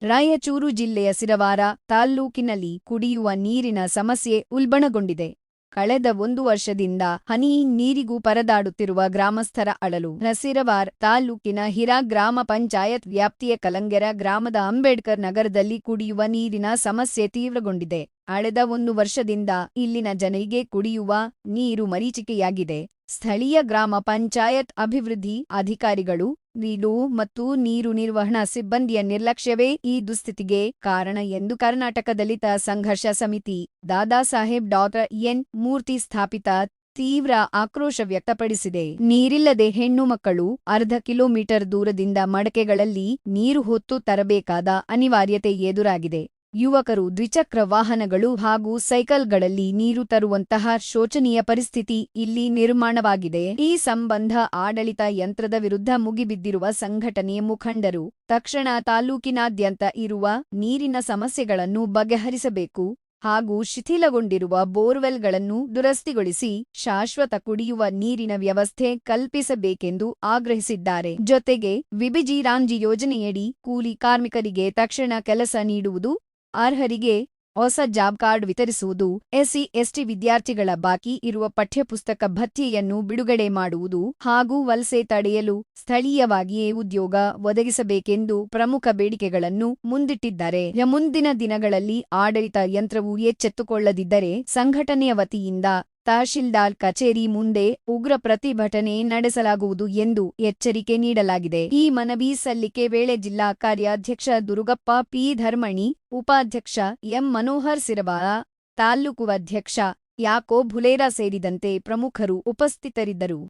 ರಾಯಚೂರು ಜಿಲ್ಲೆಯ ಸಿರವಾರ ತಾಲ್ಲೂಕಿನಲ್ಲಿ ಕುಡಿಯುವ ನೀರಿನ ಸಮಸ್ಯೆ ಉಲ್ಬಣಗೊಂಡಿದೆ. ಕಳೆದ 1 ವರ್ಷದಿಂದ ಹನಿ ನೀರಿಗೂ ಪರದಾಡುತ್ತಿರುವ ಗ್ರಾಮಸ್ಥರ ಅಳಲು. ಸಿರವಾರ್ ತಾಲ್ಲೂಕಿನ ಹಿರಾ ಗ್ರಾಮ ಪಂಚಾಯತ್ ವ್ಯಾಪ್ತಿಯ ಕಲಂಗೆರ ಗ್ರಾಮದ ಅಂಬೇಡ್ಕರ್ ನಗರದಲ್ಲಿ ಕುಡಿಯುವ ನೀರಿನ ಸಮಸ್ಯೆ ತೀವ್ರಗೊಂಡಿದೆ. ಕಳೆದ 1 ವರ್ಷದಿಂದ ಇಲ್ಲಿನ ಜನರಿಗೆ ಕುಡಿಯುವ ನೀರು ಮರೀಚಿಕೆಯಾಗಿದೆ. ಸ್ಥಳೀಯ ಗ್ರಾಮ ಪಂಚಾಯತ್ ಅಭಿವೃದ್ಧಿ ಅಧಿಕಾರಿಗಳು, ನೀರು ಮತ್ತು ನೀರು ನಿರ್ವಹಣಾ ಸಿಬ್ಬಂದಿಯ ನಿರ್ಲಕ್ಷ್ಯವೇ ಈ ದುಸ್ಥಿತಿಗೆ ಕಾರಣ ಎಂದು ಕರ್ನಾಟಕ ದಲಿತ ಸಂಘರ್ಷ ಸಮಿತಿ, ದಾದಾಸಾಹೇಬ್ ಡಾ.ಎನ್. ಮೂರ್ತಿ ಸ್ಥಾಪಿತ ತೀವ್ರ ಆಕ್ರೋಶ ವ್ಯಕ್ತಪಡಿಸಿದೆ. ನೀರಿಲ್ಲದೆ ಹೆಣ್ಣು ಮಕ್ಕಳು ಅರ್ಧ ಕಿಲೋಮೀಟರ್ ದೂರದಿಂದ ಮಡಕೆಗಳಲ್ಲಿ ನೀರು ಹೊತ್ತು ತರಬೇಕಾದ ಅನಿವಾರ್ಯತೆ ಎದುರಾಗಿದೆ. ಯುವಕರು ದ್ವಿಚಕ್ರ ವಾಹನಗಳು ಹಾಗೂ ಸೈಕಲ್ಗಳಲ್ಲಿ ನೀರು ತರುವಂತಹ ಶೋಚನೀಯ ಪರಿಸ್ಥಿತಿ ಇಲ್ಲಿ ನಿರ್ಮಾಣವಾಗಿದೆ. ಈ ಸಂಬಂಧ ಆಡಳಿತ ಯಂತ್ರದ ವಿರುದ್ಧ ಮುಗಿಬಿದ್ದಿರುವ ಸಂಘಟನೆ ಮುಖಂಡರು ತಕ್ಷಣ ತಾಲ್ಲೂಕಿನಾದ್ಯಂತ ಇರುವ ನೀರಿನ ಸಮಸ್ಯೆಗಳನ್ನು ಬಗೆಹರಿಸಬೇಕು ಹಾಗೂ ಶಿಥಿಲಗೊಂಡಿರುವ ಬೋರ್ವೆಲ್‌ಗಳನ್ನು ದುರಸ್ತಿಗೊಳಿಸಿ ಶಾಶ್ವತ ಕುಡಿಯುವ ನೀರಿನ ವ್ಯವಸ್ಥೆ ಕಲ್ಪಿಸಬೇಕೆಂದು ಆಗ್ರಹಿಸಿದ್ದಾರೆ. ಜೊತೆಗೆ ವಿಬಿಜಿ-ರಾಮ್ಜಿ ಯೋಜನೆಯಡಿ ಕೂಲಿ ಕಾರ್ಮಿಕರಿಗೆ ತಕ್ಷಣ ಕೆಲಸ ನೀಡುವುದು, ಅರ್ಹರಿಗೆ ಹೊಸ ಜಾಬ್ ಕಾರ್ಡ್ ವಿತರಿಸುವುದು, ಎಸ್ಸಿ-ಎಸ್ಟಿ ವಿದ್ಯಾರ್ಥಿಗಳ ಬಾಕಿ ಇರುವ ಪಠ್ಯಪುಸ್ತಕ ಭತ್ಯೆಯನ್ನು ಬಿಡುಗಡೆ ಮಾಡುವುದು ಹಾಗೂ ವಲಸೆ ತಡೆಯಲು ಸ್ಥಳೀಯವಾಗಿಯೇ ಉದ್ಯೋಗ ಒದಗಿಸಬೇಕೆಂದು ಪ್ರಮುಖ ಬೇಡಿಕೆಗಳನ್ನು ಮುಂದಿಟ್ಟಿದ್ದಾರೆ. ಮುಂದಿನ ದಿನಗಳಲ್ಲಿ ಆಡಳಿತ ಯಂತ್ರವು ಎಚ್ಚೆತ್ತುಕೊಳ್ಳದಿದ್ದರೆ ಸಂಘಟನೆಯ ವತಿಯಿಂದ ತಹಶೀಲ್ದಾರ್ ಕಚೇರಿ ಮುಂದೆ ಉಗ್ರ ಪ್ರತಿಭಟನೆ ನಡೆಸಲಾಗುವುದು ಎಂದು ಎಚ್ಚರಿಕೆ ನೀಡಲಾಗಿದೆ. ಈ ಮನವಿ ಸಲ್ಲಿಕೆ ವೇಳೆ ಜಿಲ್ಲಾ ಕಾರ್ಯಾಧ್ಯಕ್ಷ ದುರುಗಪ್ಪ ಪಿ. ಧರ್ಮಣಿ, ಉಪಾಧ್ಯಕ್ಷ ಎಂ. ಮನೋಹರ್ ಸಿರವಾರ, ತಾಲ್ಲೂಕು ಅಧ್ಯಕ್ಷ ಯಾಕೋಬ್ ಹುಲೇರ ಸೇರಿದಂತೆ ಪ್ರಮುಖರು ಉಪಸ್ಥಿತರಿದ್ದರು.